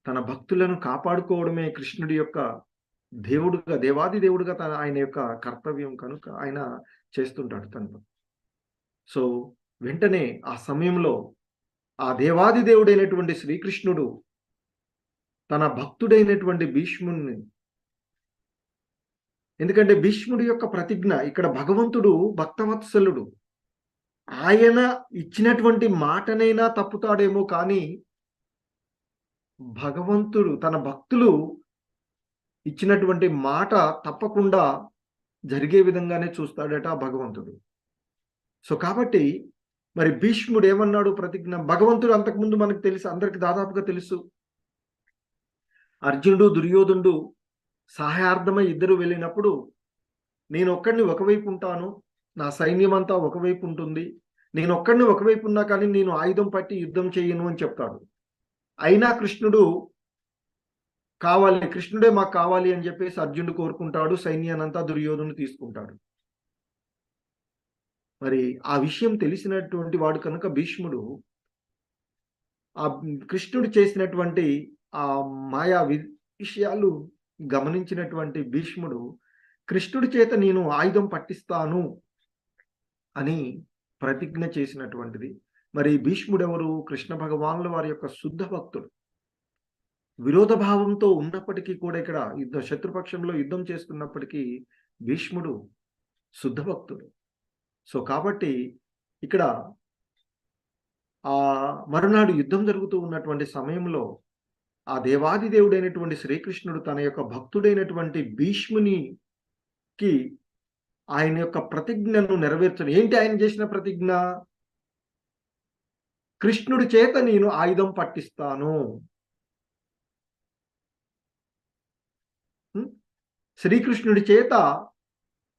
తన భక్తులను కాపాడుకోవడమే కృష్ణుడి యొక్క దేవుడుగా, దేవాది దేవుడుగా ఆయన యొక్క కర్తవ్యం కనుక ఆయన చేస్తుంటాడు తను. సో వెంటనే ఆ సమయంలో ఆ దేవాది దేవుడైనటువంటి శ్రీకృష్ణుడు తన భక్తుడైనటువంటి భీష్ముని, ఎందుకంటే భీష్ముడి యొక్క ప్రతిజ్ఞ ఇక్కడ భగవంతుడు భక్తవత్సలుడు, ఆయన ఇచ్చినటువంటి మాటనైనా తప్పుతాడేమో కానీ భగవంతుడు తన భక్తులు ఇచ్చినటువంటి మాట తప్పకుండా జరిగే విధంగానే చూస్తాడట భగవంతుడు. సో కాబట్టి మరి భీష్ముడు ఏమన్నాడు ప్రతిజ్ఞ? భగవంతుడు అంతకుముందు మనకు తెలుసు, అందరికి దాదాపుగా తెలుసు, అర్జునుడు దుర్యోధనుడు సహాయార్థమై ఇద్దరు వెళ్ళినప్పుడు నేను ఒక్కడిని ఒకవైపు ఉంటాను, నా సైన్యం అంతా ఒకవైపు ఉంటుంది, నేను ఒక్కడిని ఒకవైపు ఉన్నా కానీ నేను ఆయుధం పట్టి యుద్ధం చేయను అని చెప్తాడు. అయినా కృష్ణుడు కావాలి, కృష్ణుడే మాకు కావాలి అని చెప్పేసి అర్జునుడు కోరుకుంటాడు, సైన్యానంతా దుర్యోధనుడు తీసుకుంటాడు. మరి ఆ విషయం తెలిసినటువంటి వాడు కనుక భీష్ముడు ఆ కృష్ణుడు చేసినటువంటి ఆ మాయా విషయాలు గమనించినటువంటి భీష్ముడు కృష్ణుడి చేత నేను ఆయుధం పట్టిస్తాను అని ప్రతిజ్ఞ చేసినటువంటిది. మరి భీష్ముడు ఎవరు? కృష్ణ భగవానుల వారి యొక్క శుద్ధ భక్తుడు. విరోధ భావంతో ఉన్నప్పటికీ కూడా ఇక్కడ శత్రుపక్షంలో యుద్ధం చేస్తున్నప్పటికీ భీష్ముడు శుద్ధ భక్తుడు. సో కాబట్టి ఇక్కడ ఆ మరునాడు యుద్ధం జరుగుతూ ఉన్నటువంటి సమయంలో ఆ దేవాది దేవుడైనటువంటి శ్రీకృష్ణుడు తన యొక్క భక్తుడైనటువంటి భీష్మునికి ఆయన యొక్క ప్రతిజ్ఞను నెరవేర్చను. ఏంటి ఆయన చేసిన ప్రతిజ్ఞ? కృష్ణుడి చేత నేను ఆయుధం పట్టిస్తాను, శ్రీకృష్ణుడి చేత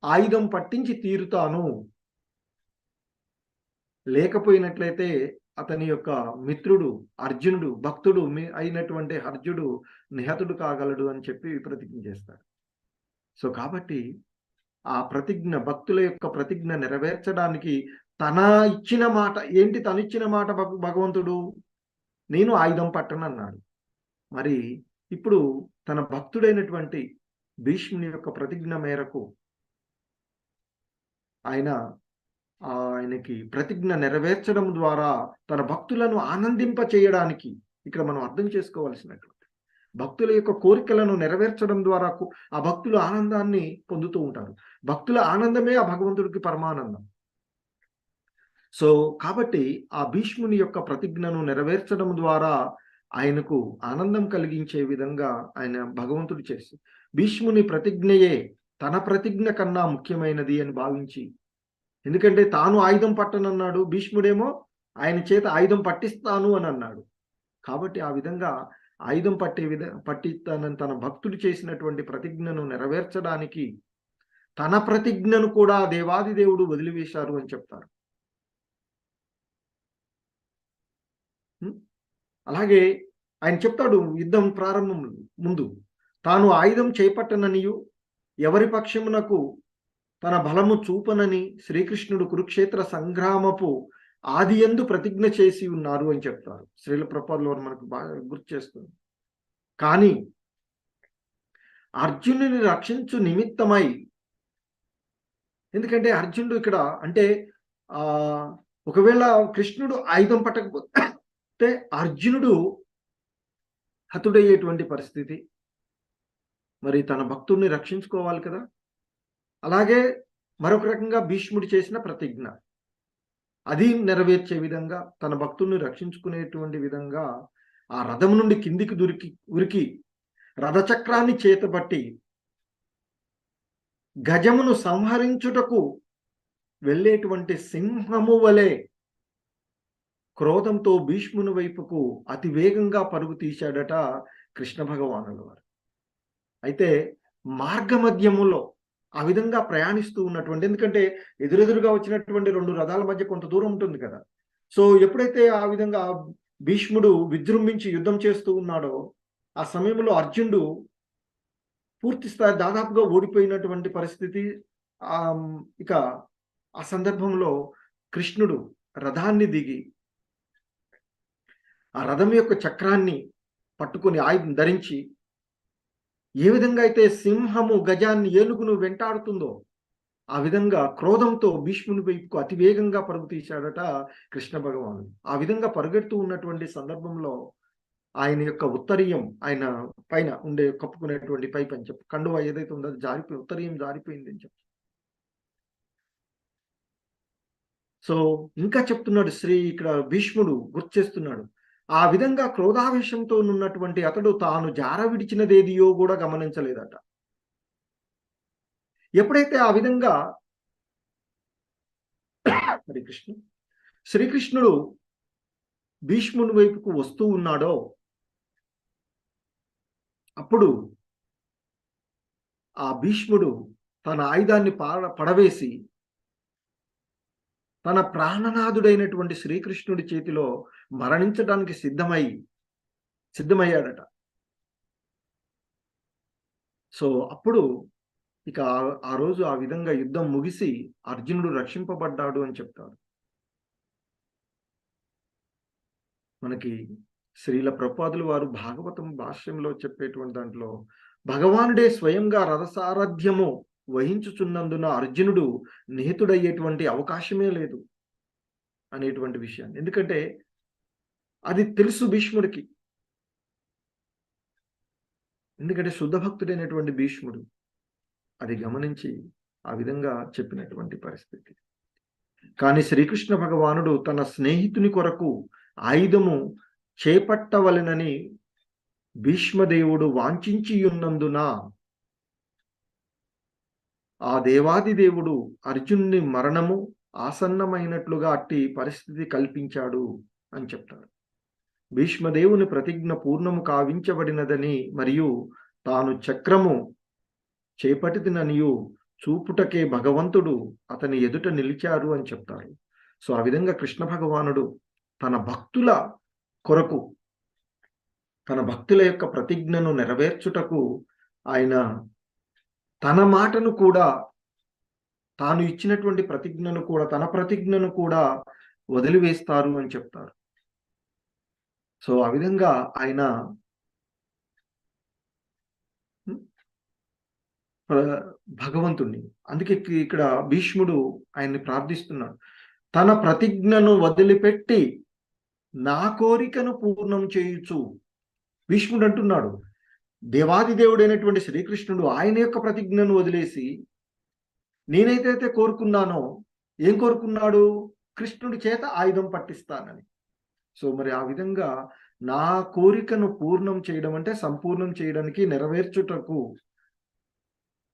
ఆయుధం పట్టించి తీరుతాను, లేకపోయినట్లయితే అతని యొక్క మిత్రుడు అర్జునుడు, భక్తుడు అయినటువంటి అర్జునుడు నిహతుడు కాగలడు అని చెప్పి ప్రతిజ్ఞ చేస్తాడు. సో కాబట్టి ఆ ప్రతిజ్ఞ, భక్తుల యొక్క ప్రతిజ్ఞ నెరవేర్చడానికి తన ఇచ్చిన మాట ఏంటి? తను ఇచ్చిన మాట భగవంతుడు నేను ఆయుధం పట్టనన్నాడు. మరి ఇప్పుడు తన భక్తుడైనటువంటి భీష్ముని యొక్క ప్రతిజ్ఞ మేరకు ఆయనకి ప్రతిజ్ఞ నెరవేర్చడం ద్వారా తన భక్తులను ఆనందింప చేయడానికి, ఇక్కడ మనం అర్థం చేసుకోవాల్సినటువంటి భక్తుల యొక్క కోరికలను నెరవేర్చడం ద్వారా ఆ భక్తులు ఆనందాన్ని పొందుతూ ఉంటారు. భక్తుల ఆనందమే ఆ భగవంతుడికి పరమానందం. సో కాబట్టి ఆ భీష్ముని యొక్క ప్రతిజ్ఞను నెరవేర్చడం ద్వారా ఆయనకు ఆనందం కలిగించే విధంగా ఆయన భగవంతుడు చేసి భీష్ముని ప్రతిజ్ఞయే తన ప్రతిజ్ఞ కన్నా ముఖ్యమైనది అని భావించి, ఎందుకంటే తాను ఆయుధం పట్టనన్నాడు, భీష్ముడేమో ఆయన చేత ఆయుధం పట్టిస్తాను అని అన్నాడు. కాబట్టి ఆ విధంగా ఆయుధం పట్టిస్తానని తన భక్తుడు చేసినటువంటి ప్రతిజ్ఞను నెరవేర్చడానికి తన ప్రతిజ్ఞను కూడా దేవాది దేవుడు వదిలివేశారు అని చెప్తారు. అలాగే ఆయన చెప్తాడు యుద్ధం ప్రారంభం ముందు తాను ఆయుధం చేపట్టననియు ఎవరి పక్షమునకు తన బలము చూపనని శ్రీకృష్ణుడు కురుక్షేత్ర సంగ్రామపు ఆదియందు ప్రతిజ్ఞ చేసి ఉన్నారు అని చెప్తారు. శ్రీల ప్రభుపాదుల వారు మనకు బాగా గుర్తు చేస్తుంది. కానీ అర్జునుని రక్షించు నిమిత్తమై, ఎందుకంటే అర్జునుడు ఇక్కడ అంటే ఒకవేళ కృష్ణుడు ఆయుధం పట్టకపోతే అర్జునుడు హతుడయ్యేటువంటి పరిస్థితి. మరి తన భక్తుడిని రక్షించుకోవాలి కదా. అలాగే మరొక రకంగా భీష్ముడు చేసిన ప్రతిజ్ఞ, అది నెరవేర్చే విధంగా, తన భక్తుల్ని రక్షించుకునేటువంటి విధంగా ఆ రథం నుండి కిందికి ఉరికి రథచక్రాన్ని చేతబట్టి గజమును సంహరించుటకు వెళ్ళేటువంటి సింహము వలె క్రోధంతో భీష్ముని వైపుకు అతి వేగంగా పరుగు తీశాడట కృష్ణ భగవానుల వారు. అయితే మార్గమధ్యములో ఆ విధంగా ప్రయాణిస్తూ ఉన్నటువంటి, ఎందుకంటే ఎదురెదురుగా వచ్చినటువంటి 2 రథాల మధ్య కొంత దూరం ఉంటుంది కదా. సో ఎప్పుడైతే ఆ విధంగా భీష్ముడు విజృంభించి యుద్ధం చేస్తూ ఉన్నాడో, ఆ సమయంలో అర్జునుడు పూర్తి స్థాయి దాదాపుగా ఓడిపోయినటువంటి పరిస్థితి. ఇక ఆ సందర్భంలో కృష్ణుడు రథాన్ని దిగి ఆ రథం యొక్క చక్రాన్ని పట్టుకొని ఆయుధం ధరించి, ఏ విధంగా అయితే సింహము గజాన్ని ఏనుగును వెంటాడుతుందో ఆ విధంగా క్రోధంతో భీష్ముని వైపుకు అతి వేగంగా పరుగు తీశాడట కృష్ణ భగవానుడు. ఆ విధంగా పరుగెడుతూ ఉన్నటువంటి సందర్భంలో ఆయన యొక్క ఉత్తరీయం, ఆయన పైన ఉండే కప్పుకునేటువంటి పైప్ అని చెప్పి కండువా ఏదైతే ఉందో అది జారిపోయి ఉత్తరీయం జారిపోయింది అని చెప్పి. సో ఇంకా చెప్తున్నాడు ఇక్కడ భీష్ముడు గుర్తు చేస్తున్నాడు. ఆ విధంగా క్రోధావేశంతో ఉన్నటువంటి అతడు తాను జార విడిచినదేదియో కూడా గమనించలేదట. ఎప్పుడైతే ఆ విధంగా శ్రీకృష్ణుడు భీష్ముని వైపుకు వస్తూ ఉన్నాడో అప్పుడు ఆ భీష్ముడు తన ఆయుధాన్ని పడవేసి తన ప్రాణనాథుడైనటువంటి శ్రీకృష్ణుడి చేతిలో మరణించడానికి సిద్ధమయ్యాడట. సో అప్పుడు ఇక ఆ రోజు ఆ విధంగా యుద్ధం ముగిసి అర్జునుడు రక్షింపబడ్డాడు అని చెప్తారు. మనకి శ్రీల ప్రభుపాదుల వారు భాగవతం భాష్యంలో చెప్పేటువంటి దాంట్లో భగవానుడే స్వయంగా రథసారథ్యము వహించుచున్నందున అర్జునుడు నిహితుడయ్యేటువంటి అవకాశమే లేదు అనేటువంటి విషయాన్ని, ఎందుకంటే అది తెలుసు భీష్ముడికి. ఎందుకంటే శుద్ధ భక్తుడైనటువంటి భీష్ముడు అది గమనించి ఆ విధంగా చెప్పినటువంటి పరిస్థితి. కానీ శ్రీకృష్ణ భగవానుడు తన స్నేహితుని కొరకు ఆయుధము చేపట్టవలెనని భీష్మదేవుడు వాంఛించి ఉన్నందున ఆ దేవాది దేవుడు అర్జునుని మరణము ఆసన్నమైనట్లుగా అట్టి పరిస్థితి కల్పించాడు అని చెప్తాడు. భీష్మదేవుని ప్రతిజ్ఞ పూర్ణము కావించబడినదని మరియు తాను చక్రము చేపట్టిననియు చూపుటకే భగవంతుడు అతని ఎదుట నిలిచారు అని చెప్తారు. సో ఆ విధంగా కృష్ణ భగవానుడు తన భక్తుల కొరకు, తన భక్తుల యొక్క ప్రతిజ్ఞను నెరవేర్చుటకు ఆయన తన మాటను కూడా, తాను ఇచ్చినటువంటి ప్రతిజ్ఞను కూడా, తన ప్రతిజ్ఞను కూడా వదిలివేస్తారు అని చెప్తారు. సో ఆ విధంగా ఆయన భగవంతుణ్ణి, అందుకే ఇక్కడ భీష్ముడు ఆయన్ని ప్రార్థిస్తున్నాడు, తన ప్రతిజ్ఞను వదిలిపెట్టి నా కోరికను పూర్ణం చేయుచు. భీష్ముడు అంటున్నాడు, దేవాది దేవుడైనటువంటి శ్రీకృష్ణుడు ఆయన యొక్క ప్రతిజ్ఞను వదిలేసి నేనైతే కోరుకున్నానో, ఏం కోరుకున్నాడు? కృష్ణుడి చేత ఆయుధం పట్టిస్తానని. సో మరి ఆ విధంగా నా కోరికను పూర్ణం చేయడం అంటే సంపూర్ణం చేయడానికి, నెరవేర్చుటకు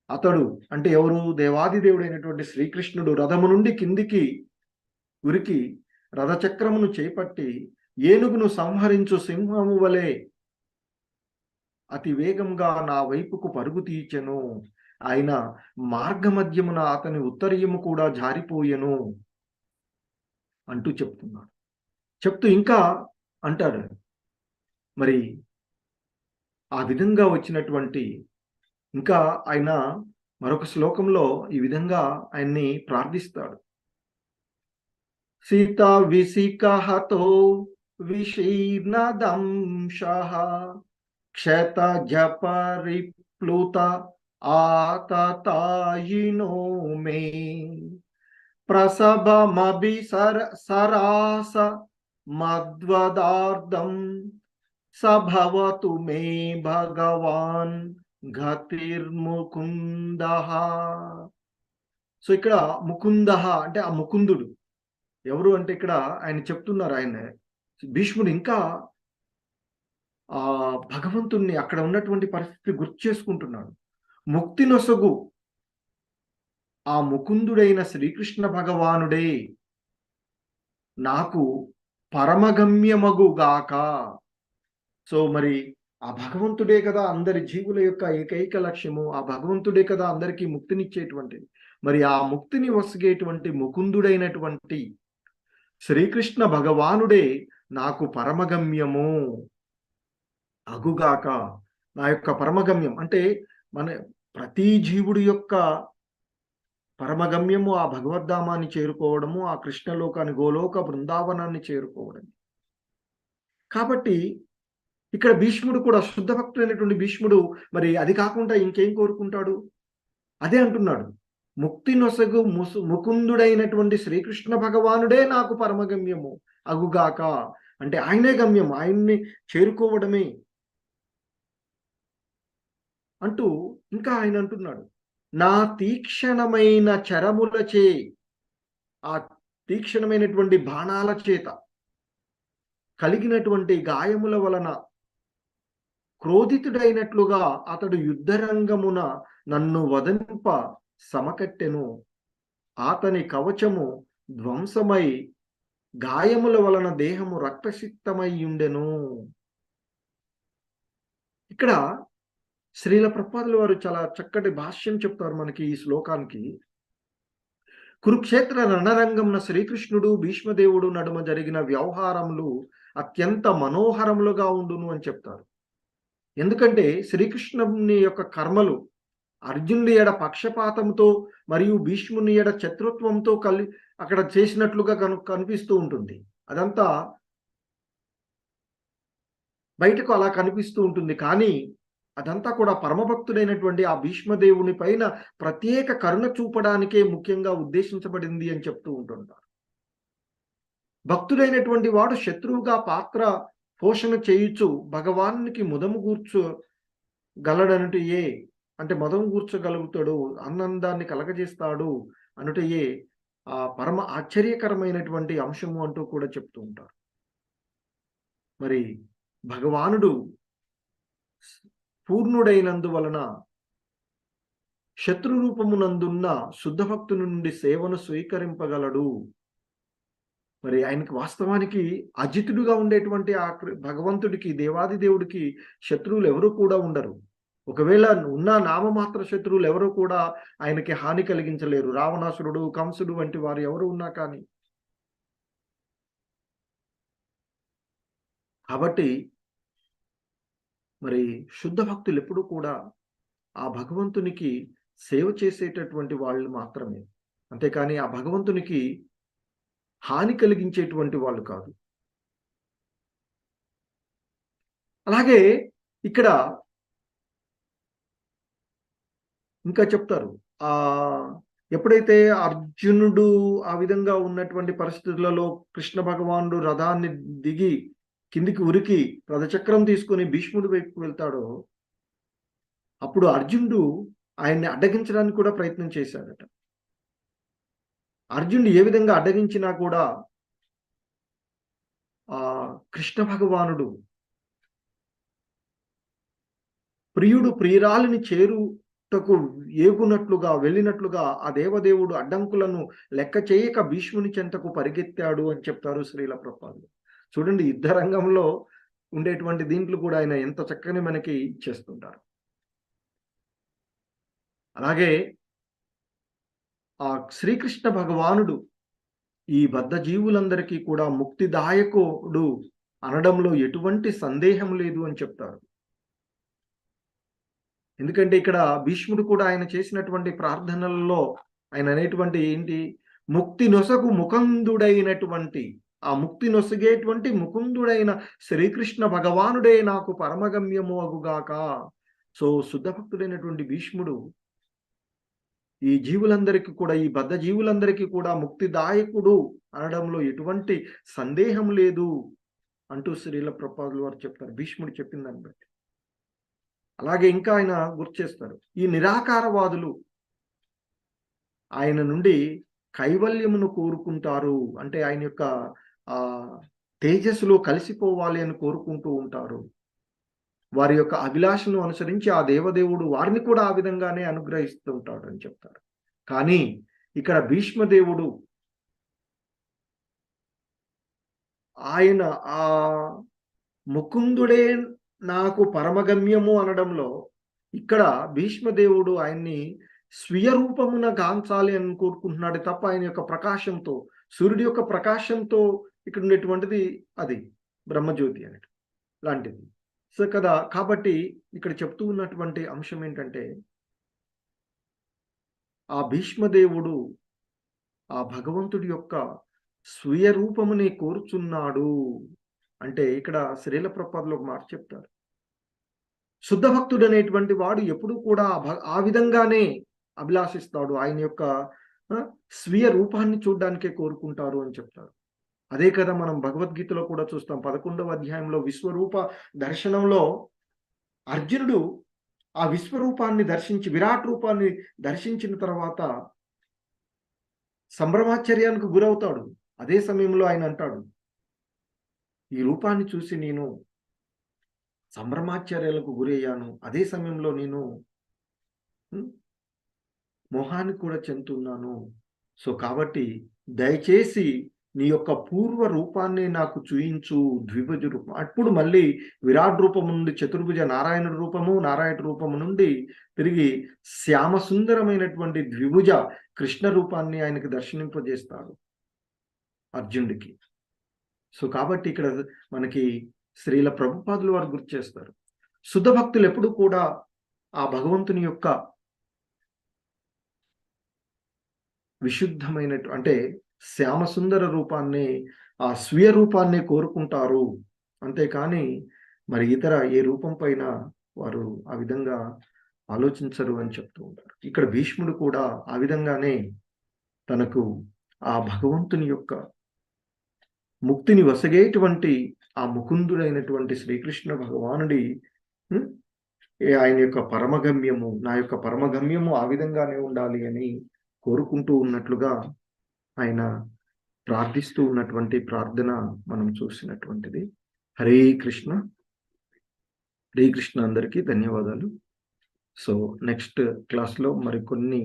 అతడు అంటే ఎవరు? దేవాది దేవుడైనటువంటి శ్రీకృష్ణుడు రథము నుండి కిందికి ఉరికి రథచక్రమును చేపట్టి ఏనుగును సంహరించు సింహము వలె అతి వేగంగా నా వైపుకు పరుగు తీచెను. ఆయన మార్గమధ్యమున అతని ఉత్తరీయము కూడా జారిపోయెను అంటూ చెప్తున్నాడు. చెప్తూ ఇంకా అంటాడు, మరి ఆ విధంగా వచ్చినటువంటి ఇంకా ఆయన మరొక శ్లోకంలో ఈ విధంగా ఆయన్ని ప్రార్థిస్తాడు. సీతా విసికహతో విశీర్ణదంశః క్షతజపరిప్లుత ఆతతాయినో మే సరాస మద్వదార్థం సభవతు మే భగవాన్ గతిర్ముకుందః. సో ఇక్కడ ముకుందః అంటే ఆ ముకుందుడు, ఎవరు అంటే ఇక్కడ ఆయన చెప్తున్నారు, ఆయన భీష్ముడు ఇంకా ఆ భగవంతుణ్ణి అక్కడ ఉన్నటువంటి పరిస్థితి గుర్తు చేసుకుంటున్నాడు. ముక్తి నొసగు ఆ ముకుందుడైన శ్రీకృష్ణ భగవానుడే నాకు పరమగమ్యమగుగాక. సో మరి ఆ భగవంతుడే కదా అందరి జీవుల యొక్క ఏకైక లక్ష్యము. ఆ భగవంతుడే కదా అందరికీ ముక్తినిచ్చేటువంటిది. మరి ఆ ముక్తిని వసిగేటువంటి ముకుందుడైనటువంటి శ్రీకృష్ణ భగవానుడే నాకు పరమగమ్యము అగుగాక. నా యొక్క పరమగమ్యం అంటే మన ప్రతి జీవుడి యొక్క పరమగమ్యము ఆ భగవద్ధామాన్ని చేరుకోవడము, ఆ కృష్ణలోకాన్ని, గోలోక బృందావనాన్ని చేరుకోవడం. కాబట్టి ఇక్కడ భీష్ముడు కూడా, శుద్ధ భక్తుడైనటువంటి భీష్ముడు మరి అది కాకుండా ఇంకేం కోరుకుంటాడు? అదే అంటున్నాడు, ముక్తి నొసగు ముకుందుడైనటువంటి శ్రీకృష్ణ భగవానుడే నాకు పరమగమ్యము అగుగాక. అంటే ఆయనే గమ్యం, ఆయన్ని చేరుకోవడమే అంటూ ఇంకా ఆయన అంటున్నాడు, నా తీక్షణమైన చరములచే, ఆ తీక్షణమైనటువంటి బాణాల చేత కలిగినటువంటి గాయముల వలన క్రోధితుడైనట్లుగా అతడు యుద్ధరంగమున నన్ను వధింప సమకట్టెను. అతని కవచము ధ్వంసమై గాయముల వలన దేహము రక్తసిక్తమై ఉండెను. ఇక్కడ శ్రీల ప్రభుపాదుల వారు చాలా చక్కటి భాష్యం చెప్తారు మనకి ఈ శ్లోకానికి. కురుక్షేత్ర రణరంగంన శ్రీకృష్ణుడు భీష్మదేవుడు నడుమ జరిగిన వ్యవహారములు అత్యంత మనోహరములుగా ఉండును అని చెప్తారు. ఎందుకంటే శ్రీకృష్ణుని యొక్క కర్మలు అర్జునుడి ఎడ పక్షపాతంతో మరియు భీష్ముని ఎడ శత్రుత్వంతో అక్కడ చేసినట్లుగా కనిపిస్తూ ఉంటుంది. అదంతా బయటకు అలా కనిపిస్తూ ఉంటుంది. కానీ అదంతా కూడా పరమభక్తుడైనటువంటి ఆ భీష్మదేవుని పైన ప్రత్యేక కరుణ చూపడానికే ముఖ్యంగా ఉద్దేశించబడింది అని చెప్తూ ఉంటుంటారు. భక్తుడైనటువంటి వాడు శత్రువుగా పాత్ర పోషణ చేయుచు భగవానునికి ముదము కూర్చోగలడనుటయే, అంటే మదం కూర్చోగలుగుతాడు, ఆనందాన్ని కలగజేస్తాడు అనుటయే ఆ పరమ ఆశ్చర్యకరమైనటువంటి అంశము అంటూ కూడా చెప్తూ ఉంటారు. మరి భగవానుడు పూర్ణుడైనందువలన శత్రు రూపమునందున్న శుద్ధ భక్తుని నుండి సేవను స్వీకరింపగలడు. మరి ఆయనకి వాస్తవానికి అజితుడుగా ఉండేటువంటి ఆ భగవంతుడికి, దేవాది దేవుడికి శత్రువులు ఎవరు కూడా ఉండరు. ఒకవేళ ఉన్న నామమాత్ర శత్రువులు ఎవరు కూడా ఆయనకి హాని కలిగించలేరు. రావణాసురుడు, కంసుడు వంటి వారు ఎవరు ఉన్నా కానీ. కాబట్టి మరి శుద్ధ భక్తులు ఎప్పుడు కూడా ఆ భగవంతునికి సేవ చేసేటటువంటి వాళ్ళు మాత్రమే, అంతేకాని ఆ భగవంతునికి హాని కలిగించేటువంటి వాళ్ళు కాదు. అలాగే ఇక్కడ ఇంకా చెప్తారు, ఎప్పుడైతే అర్జునుడు ఆ విధంగా ఉన్నటువంటి పరిస్థితులలో కృష్ణ భగవానుడు రథాన్ని దిగి కిందికి ఉరికి రథచక్రం తీసుకుని భీష్ముడి వైపుకు వెళ్తాడో, అప్పుడు అర్జునుడు ఆయన్ని అడ్డగించడానికి కూడా ప్రయత్నం చేశాడట. అర్జునుడు ఏ విధంగా అడ్డగించినా కూడా కృష్ణ భగవానుడు ప్రియుడు ప్రియురాలిని చేరుటకు ఏగునట్లుగా వెళ్ళినట్లుగా ఆ దేవదేవుడు అడ్డంకులను లెక్క చేయక భీష్ముని చెంతకు పరిగెత్తాడు అని చెప్తారు శ్రీల ప్రభుపాదులు. చూడండి, యుద్ధ రంగంలో ఉండేటువంటి దీంట్లో కూడా ఆయన ఎంత చక్కని మనకి ఇచ్చేస్తుంటారు. అలాగే ఆ శ్రీకృష్ణ భగవానుడు ఈ బద్ధ జీవులందరికీ కూడా ముక్తిదాయకుడు అనడంలో ఎటువంటి సందేహం లేదు అని చెప్తారు. ఎందుకంటే ఇక్కడ భీష్ముడు కూడా ఆయన చేసినటువంటి ప్రార్థనలలో ఆయన అనేటువంటి ఏంటి, ముక్తి నొసగు ముకుందుడైనటువంటి, ఆ ముక్తి నొసగేటువంటి ముకుందుడైన శ్రీకృష్ణ భగవానుడే నాకు పరమగమ్యము అగుగాక. సో శుద్ధ భక్తుడైనటువంటి భీష్ముడు ఈ జీవులందరికీ కూడా, ఈ బద్ధ జీవులందరికీ కూడా ముక్తిదాయకుడు అనడంలో ఎటువంటి సందేహం లేదు అంటూ శ్రీల ప్రభుపాదుల వారు చెప్తారు, భీష్ముడు చెప్పిన దాన్ని బట్టి. అలాగే ఇంకా ఆయన గుర్తు చేస్తారు, ఈ నిరాకారవాదులు ఆయన నుండి కైవల్యమును కోరుకుంటారు. అంటే ఆయన యొక్క ఆ తేజస్సులో కలిసిపోవాలి అని కోరుకుంటూ ఉంటారు. వారి యొక్క అభిలాషను అనుసరించి ఆ దేవదేవుడు వారిని కూడా ఆ విధంగానే అనుగ్రహిస్తూ ఉంటాడు అని చెప్తారు. కానీ ఇక్కడ భీష్మదేవుడు ఆయన ఆ ముకుందుడే నాకు పరమగమ్యము అనడంలో ఇక్కడ భీష్మదేవుడు ఆయన్ని స్వీయ రూపమున గాంచాలి అని కోరుకుంటున్నాడు తప్ప ఆయన యొక్క ప్రకాశంతో, సూర్యుడి యొక్క ప్రకాశంతో ఇక్కడ ఉండేటువంటిది అది బ్రహ్మజ్యోతి అనేది లాంటిది. సో కదా, కాబట్టి ఇక్కడ చెప్తూ ఉన్నటువంటి అంశం ఏంటంటే ఆ భీష్మదేవుడు ఆ భగవంతుడి యొక్క స్వీయ రూపముని కోరుచున్నాడు. అంటే ఇక్కడ శ్రీల ప్రభుపాదులు ఒక మాట చెప్తారు. శుద్ధ భక్తుడు అనేటువంటి వాడు ఎప్పుడు కూడా ఆ విధంగానే అభిలాషిస్తాడు. ఆయన యొక్క స్వీయ రూపాన్ని చూడడానికే కోరుకుంటారు అని చెప్తారు. అదే కదా మనం భగవద్గీతలో కూడా చూస్తాం. 11వ అధ్యాయంలో విశ్వరూప దర్శనంలో అర్జునుడు ఆ విశ్వరూపాన్ని దర్శించి, విరాట్ రూపాన్ని దర్శించిన తర్వాత సంభ్రమాశ్చర్యానికి గురవుతాడు. అదే సమయంలో ఆయన అంటాడు, ఈ రూపాన్ని చూసి నేను సంభ్రమాశ్చర్యాలకు గురయ్యాను. అదే సమయంలో నేను మోహానికి కూడా చెందుతున్నాను. సో కాబట్టి దయచేసి నీ యొక్క పూర్వ రూపాన్ని నాకు చూయించు, ద్విభుజ రూపం. అప్పుడు మళ్ళీ విరాట్ రూపము నుండి చతుర్భుజ నారాయణుడి రూపము, నారాయణ రూపము నుండి తిరిగి శ్యామ సుందరమైనటువంటి ద్విభుజ కృష్ణ రూపాన్ని ఆయనకి దర్శనింపజేస్తాడు అర్జునుడికి. సో కాబట్టి ఇక్కడ మనకి శ్రీల ప్రభుపాదులు వారు గుర్తు చేస్తారు. శుద్ధ భక్తులు ఎప్పుడు కూడా ఆ భగవంతుని యొక్క అంటే శ్యామసుందర రూపాన్ని, ఆ స్వీయ రూపాన్ని కోరుకుంటారు. అంతేకాని మరి ఇతర ఏ రూపం పైన వారు ఆ విధంగా ఆలోచించరు అని చెప్తూ ఉంటారు. ఇక్కడ భీష్ముడు కూడా ఆ విధంగానే తనకు ఆ భగవంతుని యొక్క ముక్తిని వసగేటువంటి ఆ ముకుందుడైనటువంటి శ్రీకృష్ణ భగవానుడి ఆయన యొక్క పరమగమ్యము, నా యొక్క పరమగమ్యము ఆ విధంగానే ఉండాలి అని కోరుకుంటూ ఉన్నట్లుగా ఆయన ప్రార్థిస్తూ ఉన్నటువంటి ప్రార్థన మనం చూసినటువంటిది. హరే కృష్ణ. హరే కృష్ణ. అందరికీ ధన్యవాదాలు. సో నెక్స్ట్ క్లాస్లో మరికొన్ని